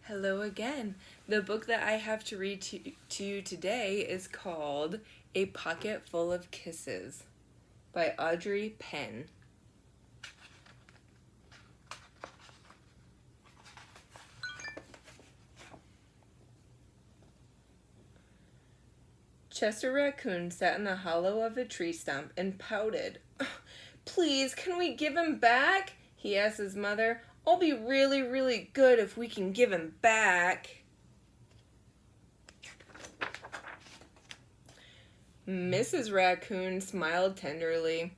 Hello again. The book that I have to read to you today is called A Pocket Full of Kisses by Audrey Penn. Chester Raccoon sat in the hollow of a tree stump and pouted. "Please, can we give him back?" he asked his mother. "I'll be really, really good if we can give him back." Mrs. Raccoon smiled tenderly.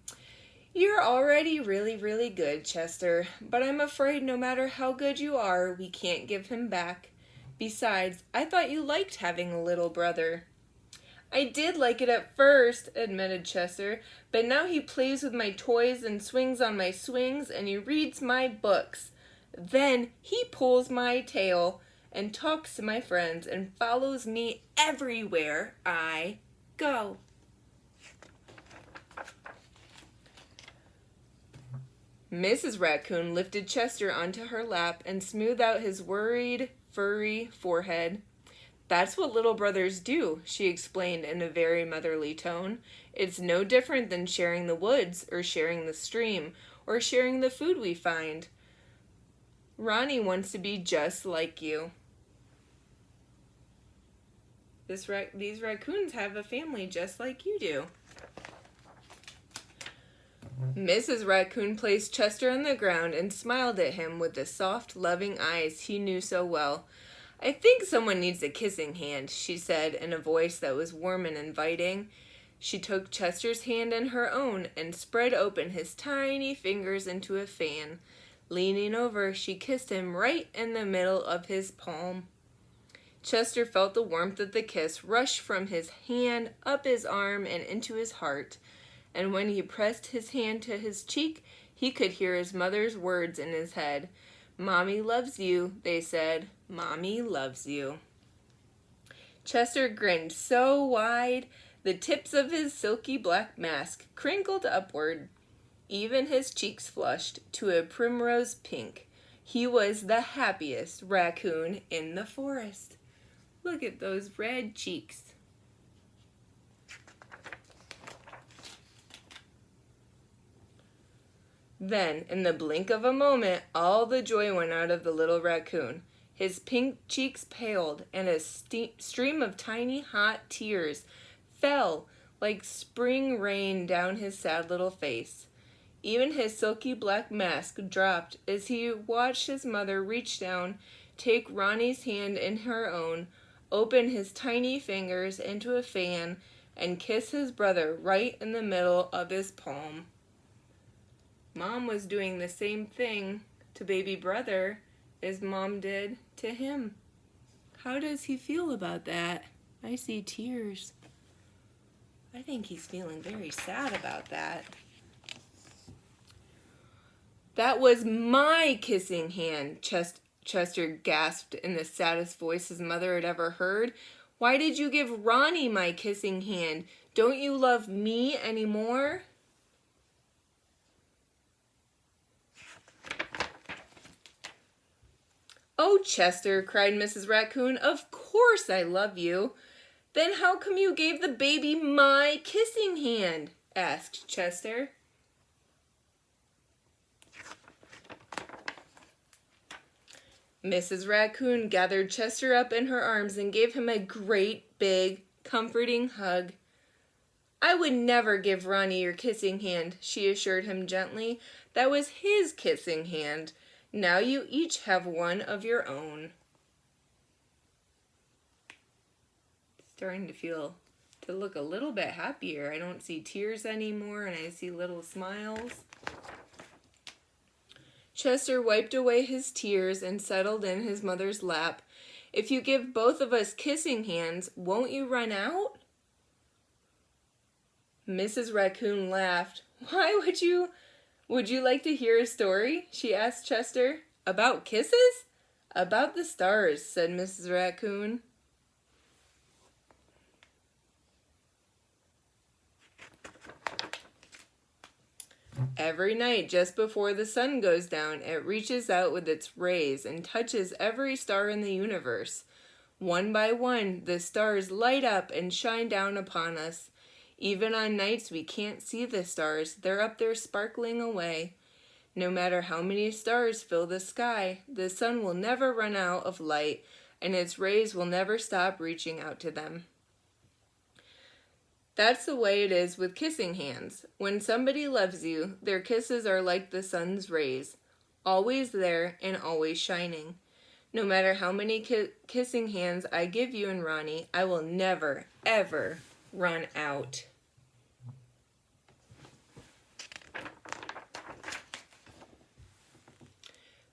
"You're already really, really good, Chester, but I'm afraid no matter how good you are, we can't give him back. Besides, I thought you liked having a little brother." "I did like it at first," admitted Chester, "but now he plays with my toys and swings on my swings and he reads my books. Then he pulls my tail and talks to my friends and follows me everywhere I go." Mrs. Raccoon lifted Chester onto her lap and smoothed out his worried, furry forehead. "That's what little brothers do," she explained in a very motherly tone. "It's no different than sharing the woods, or sharing the stream, or sharing the food we find. Ronnie wants to be just like you." These raccoons have a family just like you do. Mrs. Raccoon placed Chester on the ground and smiled at him with the soft, loving eyes he knew so well. "I think someone needs a kissing hand," she said in a voice that was warm and inviting. She took Chester's hand in her own and spread open his tiny fingers into a fan. Leaning over, she kissed him right in the middle of his palm. Chester felt the warmth of the kiss rush from his hand up his arm and into his heart. And when he pressed his hand to his cheek, he could hear his mother's words in his head. "Mommy loves you," they said. "Mommy loves you." Chester grinned so wide, the tips of his silky black mask crinkled upward. Even his cheeks flushed to a primrose pink. He was the happiest raccoon in the forest. Look at those red cheeks. Then, in the blink of a moment, all the joy went out of the little raccoon. His pink cheeks paled, and a stream of tiny hot tears fell like spring rain down his sad little face. Even his silky black mask dropped as he watched his mother reach down, take Ronnie's hand in her own, open his tiny fingers into a fan, and kiss his brother right in the middle of his palm. Mom was doing the same thing to baby brother as Mom did to him. How does he feel about that? I see tears. I think he's feeling very sad about that. "That was my kissing hand," Chester gasped in the saddest voice his mother had ever heard. "Why did you give Ronnie my kissing hand? Don't you love me anymore?" "Oh, Chester," cried Mrs. Raccoon, "of course I love you." "Then how come you gave the baby my kissing hand?" asked Chester. Mrs. Raccoon gathered Chester up in her arms and gave him a great, big, comforting hug. "I would never give Ronnie your kissing hand," she assured him gently. "That was his kissing hand. Now you each have one of your own." Starting to look a little bit happier. I don't see tears anymore, and I see little smiles. Chester wiped away his tears and settled in his mother's lap. "If you give both of us kissing hands, won't you run out?" Mrs. Raccoon laughed. Would you like to hear a story?" she asked Chester. "About kisses?" "About the stars," said Mrs. Raccoon. Every night, just before the sun goes down, it reaches out with its rays and touches every star in the universe. One by one, the stars light up and shine down upon us. Even on nights we can't see the stars, they're up there sparkling away. No matter how many stars fill the sky, the sun will never run out of light, and its rays will never stop reaching out to them. That's the way it is with kissing hands. When somebody loves you, their kisses are like the sun's rays, always there and always shining. No matter how many kissing hands I give you and Ronnie, I will never, ever run out.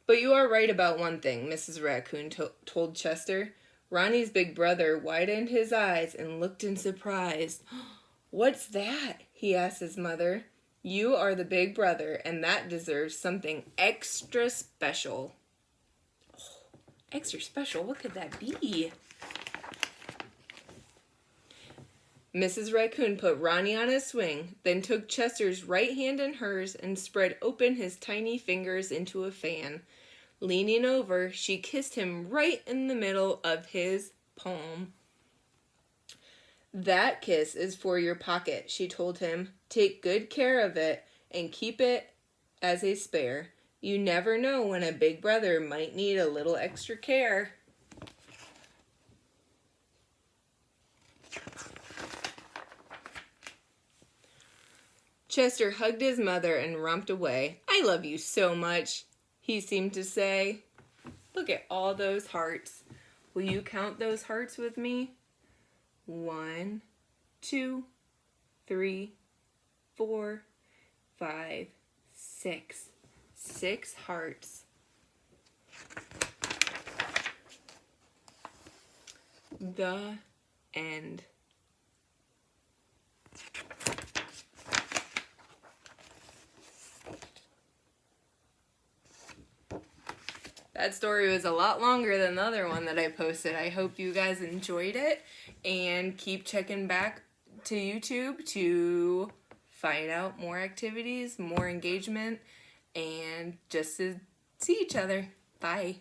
But you are right about one thing, Mrs. Raccoon told Chester. Ronnie's big brother widened his eyes and looked in surprise. "What's that?" he asked his mother. "You are the big brother, and that deserves something extra special." Oh, extra special? What could that be? Mrs. Raccoon put Ronnie on a swing, then took Chester's right hand in hers and spread open his tiny fingers into a fan. Leaning over, she kissed him right in the middle of his palm. "That kiss is for your pocket," she told him. "Take good care of it and keep it as a spare. You never know when a big brother might need a little extra care." Chester hugged his mother and romped away. "I love you so much," he seemed to say. Look at all those hearts. Will you count those hearts with me? 1, 2, 3, 4, 5, 6. 6 hearts. The end. That story was a lot longer than the other one that I posted. I hope you guys enjoyed it, and keep checking back to YouTube to find out more activities, more engagement, and just to see each other. Bye.